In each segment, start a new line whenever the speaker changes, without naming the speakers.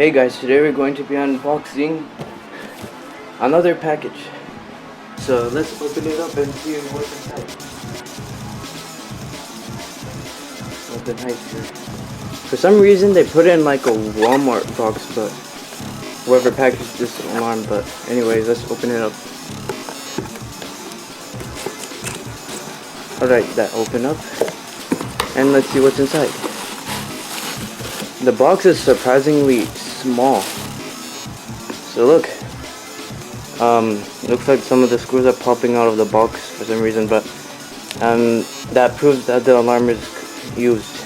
Hey guys, today we're going to be unboxing another package. So let's open it up and see what's inside. Nothing nice here. For some reason they put it in like a Walmart box, but whoever packaged this alarm. But anyways, let's open it up. Alright, that opened up. And let's see what's inside. The box is surprisingly small. So look. Looks like some of the screws are popping out of the box for some reason, but that proves that the alarm is used.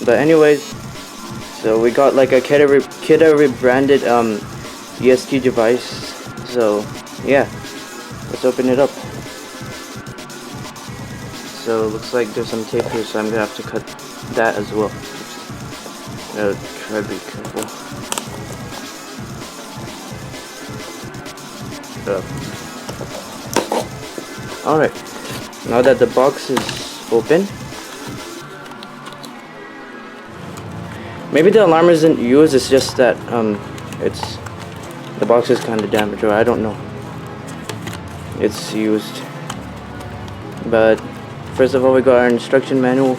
But anyways, so we got like a Kidder branded EST device. So yeah, let's open it up. So it looks like there's some tape here, so I'm gonna have to cut that as well. Gotta try to be careful. Alright, now that the box is open, maybe the alarm isn't used, it's just that the box is kind of damaged, or I don't know. It's used. But first of all, we got our instruction manual.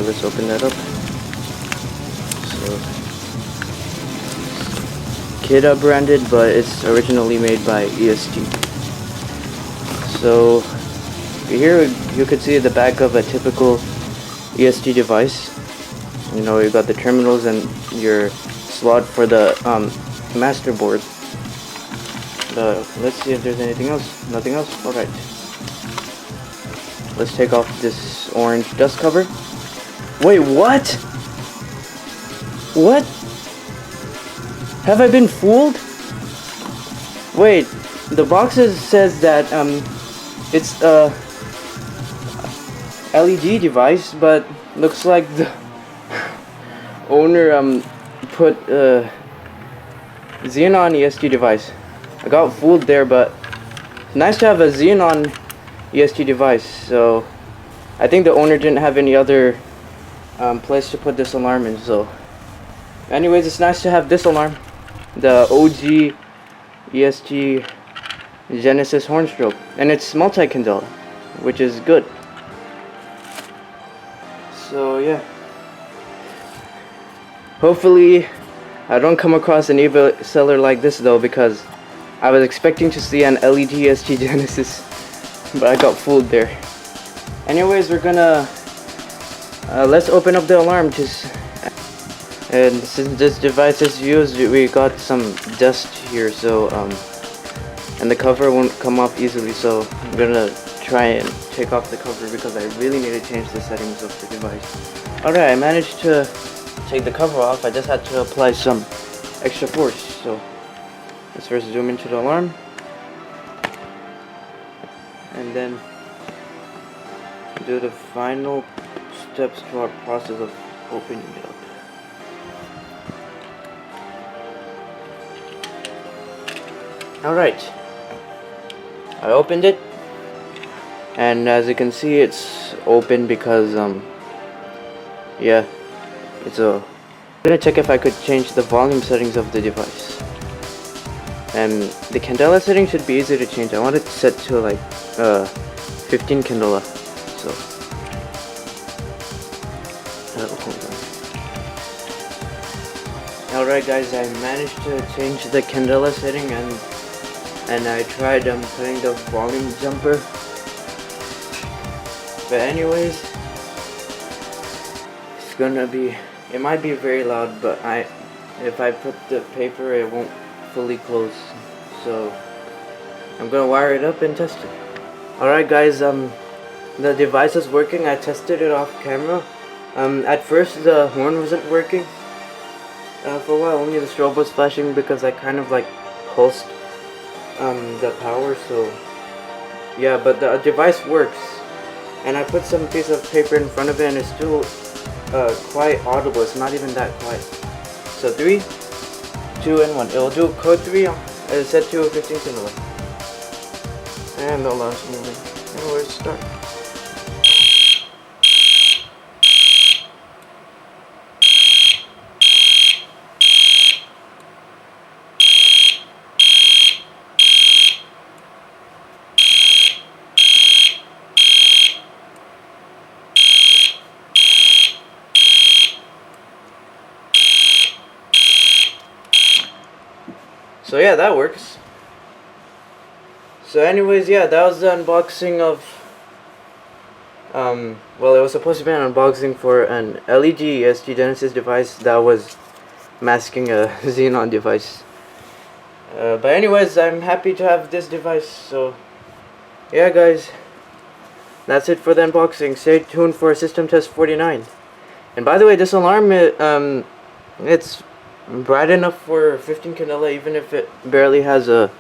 Let's open that up. So, Kidder branded, but it's originally made by EST. So here you could see the back of a typical EST device. You know, you got the terminals and your slot for the master board. Let's see if there's anything else. Nothing else? Alright. Let's take off this orange dust cover. Wait, what? What? Have I been fooled? Wait, the box says that it's a LED device, but looks like the owner put Xenon EST device. I got fooled there, but it's nice to have a Xenon EST device. So I think the owner didn't have any other place to put this alarm in. So anyways, it's nice to have this alarm, the OG EST Genesis horn stroke, and it's multi-candela, which is good. So yeah, hopefully I don't come across an eBay seller like this though, because I was expecting to see an LED EST Genesis, but I got fooled there. Anyways, we're gonna let's open up the alarm. And since this device is used, we got some dust here, so and the cover won't come off easily, so I'm gonna try and take off the cover because I really need to change the settings of the device. Alright, I managed to take the cover off. I just had to apply some extra force. So let's first zoom into the alarm, and then do the final steps to our process of opening it up. Alright, I opened it, and as you can see, it's open because yeah, I'm gonna check if I could change the volume settings of the device. And the candela setting should be easy to change. I want it set to like 15 candela. So hold on. Alright guys, I managed to change the candela setting, and I tried putting the volume jumper. But anyways, it might be very loud, but if I put the paper, it won't fully close. So I'm gonna wire it up and test it. Alright guys, the device is working. I tested it off camera. At first the horn wasn't working. For a while only the strobe was flashing because I kind of like pulsed the power. So yeah, but the device works, and I put some piece of paper in front of it, and it's still quite audible. It's not even that quiet. So 3, 2, and 1. It will do code 3. It's set to 15 candela, and the alarm's moving. Anyways, start. So yeah, that works. So anyways, yeah, that was the unboxing of well, it was supposed to be an unboxing for an LED EST Genesis device that was masking a Xenon device. But anyways, I'm happy to have this device. So yeah, guys, that's it for the unboxing. Stay tuned for System Test 49. And by the way, this alarm, it's bright enough for 15 candela, even if it barely has a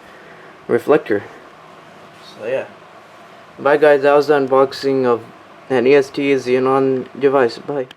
reflector. So yeah. Bye guys, that was the unboxing of an EST Xenon device. Bye.